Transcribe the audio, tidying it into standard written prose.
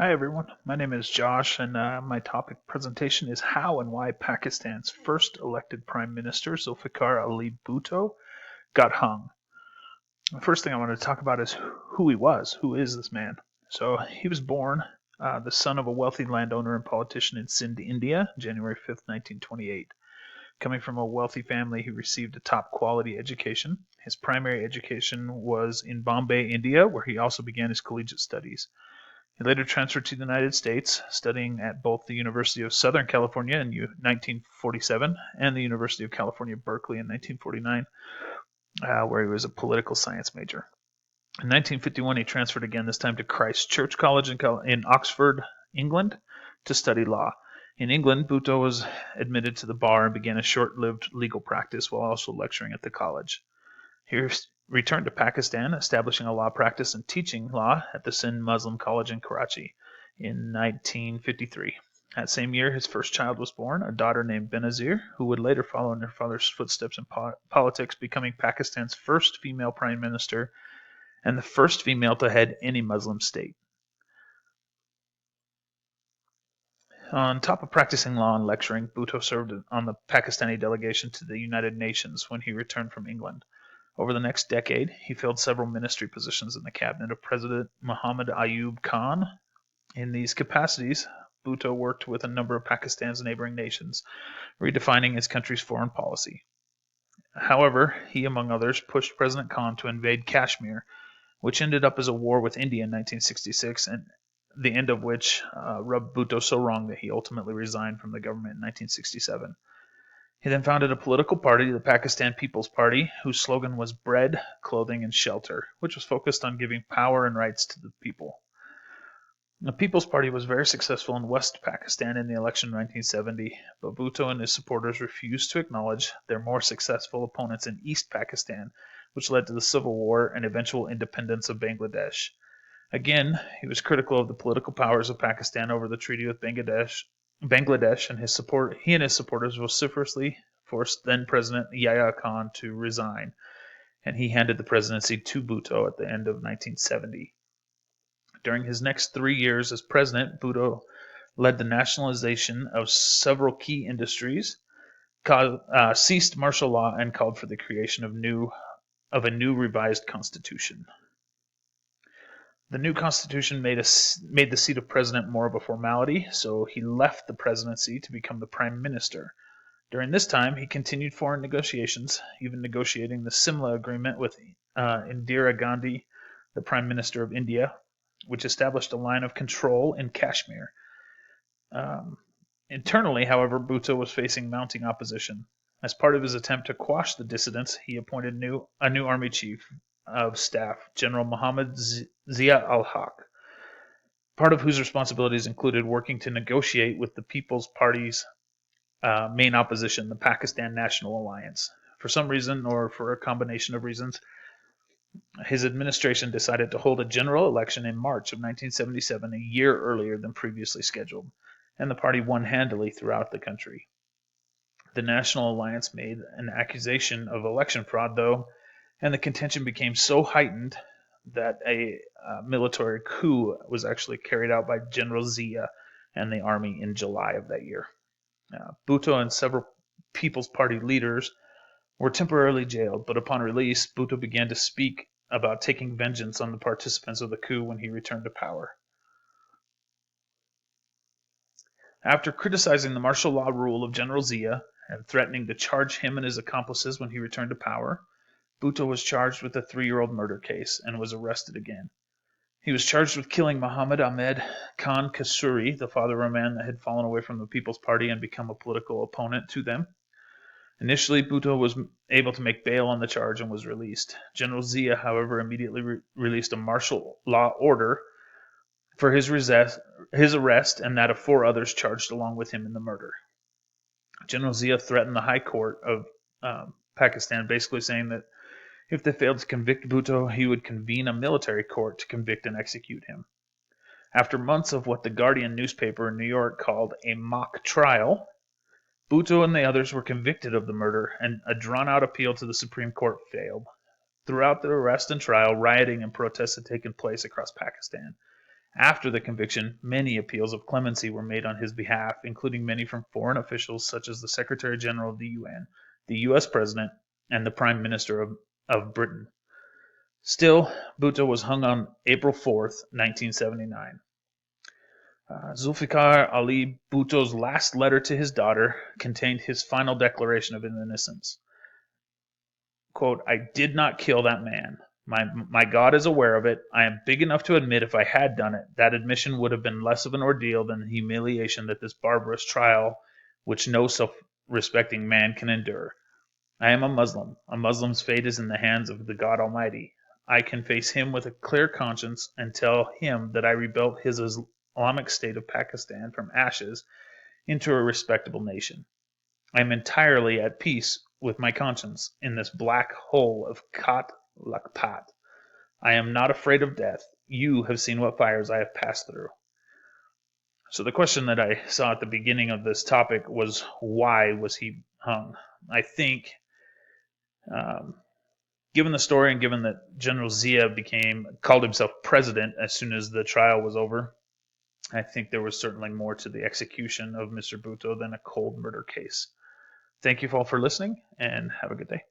Hi everyone, my name is Josh, and my topic presentation is how and why Pakistan's first elected Prime Minister, Zulfikar Ali Bhutto, got hung. The first thing I want to talk about is who he was. Who is this man? So he was born the son of a wealthy landowner and politician in Sindh, India, January 5th, 1928. Coming from a wealthy family, he received a top quality education. His primary education was in Bombay, India, where he also began his collegiate studies. He later transferred to the United States, studying at both the University of Southern California in 1947 and the University of California, Berkeley in 1949, where he was a political science major. In 1951, he transferred again, this time to Christ Church College in Oxford, England, to study law. In England, Bhutto was admitted to the bar and began a short-lived legal practice while also lecturing at the college. He returned to Pakistan, establishing a law practice and teaching law at the Sindh Muslim College in Karachi in 1953. That same year, his first child was born, a daughter named Benazir, who would later follow in her father's footsteps in politics, becoming Pakistan's first female prime minister and the first female to head any Muslim state. On top of practicing law and lecturing, Bhutto served on the Pakistani delegation to the United Nations when he returned from England. Over the next decade, he filled several ministry positions in the cabinet of President Muhammad Ayub Khan. In these capacities, Bhutto worked with a number of Pakistan's neighboring nations, redefining his country's foreign policy. However, he, among others, pushed President Khan to invade Kashmir, which ended up as a war with India in 1966, and the end of which rubbed Bhutto so wrong that he ultimately resigned from the government in 1967. He then founded a political party, the Pakistan People's Party, whose slogan was bread, clothing, and shelter, which was focused on giving power and rights to the people. The People's Party was very successful in West Pakistan in the election of 1970, but Bhutto and his supporters refused to acknowledge their more successful opponents in East Pakistan, which led to the civil war and eventual independence of Bangladesh. Again, he was critical of the political powers of Pakistan over the treaty with Bangladesh, and he and his supporters vociferously forced then President Yahya Khan to resign, and he handed the presidency to Bhutto at the end of 1970. During his next 3 years as president, Bhutto led the nationalization of several key industries, ceased martial law, and called for the creation of a new revised constitution. The new constitution made the seat of president more of a formality, so he left the presidency to become the prime minister. During this time, he continued foreign negotiations, even negotiating the Simla Agreement with Indira Gandhi, the prime minister of India, which established a line of control in Kashmir. Internally, however, Bhutto was facing mounting opposition. As part of his attempt to quash the dissidents, he appointed a new army chief of staff, General Muhammad Zia-ul-Haq, part of whose responsibilities included working to negotiate with the People's Party's main opposition, the Pakistan National Alliance. For some reason, or for a combination of reasons, his administration decided to hold a general election in March of 1977, a year earlier than previously scheduled, and the party won handily throughout the country. The National Alliance made an accusation of election fraud, though, and the contention became so heightened that a military coup was actually carried out by General Zia and the army in July of that year. Bhutto and several People's Party leaders were temporarily jailed, but upon release, Bhutto began to speak about taking vengeance on the participants of the coup when he returned to power. After criticizing the martial law rule of General Zia and threatening to charge him and his accomplices when he returned to power, Bhutto was charged with a 3-year-old murder case and was arrested again. He was charged with killing Muhammad Ahmed Khan Kasuri, the father of a man that had fallen away from the People's Party and become a political opponent to them. Initially, Bhutto was able to make bail on the charge and was released. General Zia, however, immediately released a martial law order for his arrest and that of 4 others charged along with him in the murder. General Zia threatened the High Court of Pakistan, basically saying that if they failed to convict Bhutto, he would convene a military court to convict and execute him. After months of what the Guardian newspaper in New York called a mock trial, Bhutto and the others were convicted of the murder, and a drawn-out appeal to the Supreme Court failed. Throughout the arrest and trial, rioting and protests had taken place across Pakistan. After the conviction, many appeals of clemency were made on his behalf, including many from foreign officials such as the Secretary General of the UN, the US President, and the Prime Minister of Britain. Still, Bhutto was hung on April 4th, 1979. Zulfikar Ali Bhutto's last letter to his daughter contained his final declaration of innocence. Quote, "I did not kill that man. My God is aware of it. I am big enough to admit if I had done it, that admission would have been less of an ordeal than the humiliation that this barbarous trial, which no self-respecting man can endure. I am a Muslim. A Muslim's fate is in the hands of the God Almighty. I can face him with a clear conscience and tell him that I rebuilt his Islamic state of Pakistan from ashes into a respectable nation. I am entirely at peace with my conscience in this black hole of Khat Lakpat. I am not afraid of death. You have seen what fires I have passed through." So the question that I saw at the beginning of this topic was, why was he hung? I think, given the story and given that General Zia called himself president as soon as the trial was over, I think there was certainly more to the execution of Mr. Bhutto than a cold murder case. Thank you all for listening, and have a good day.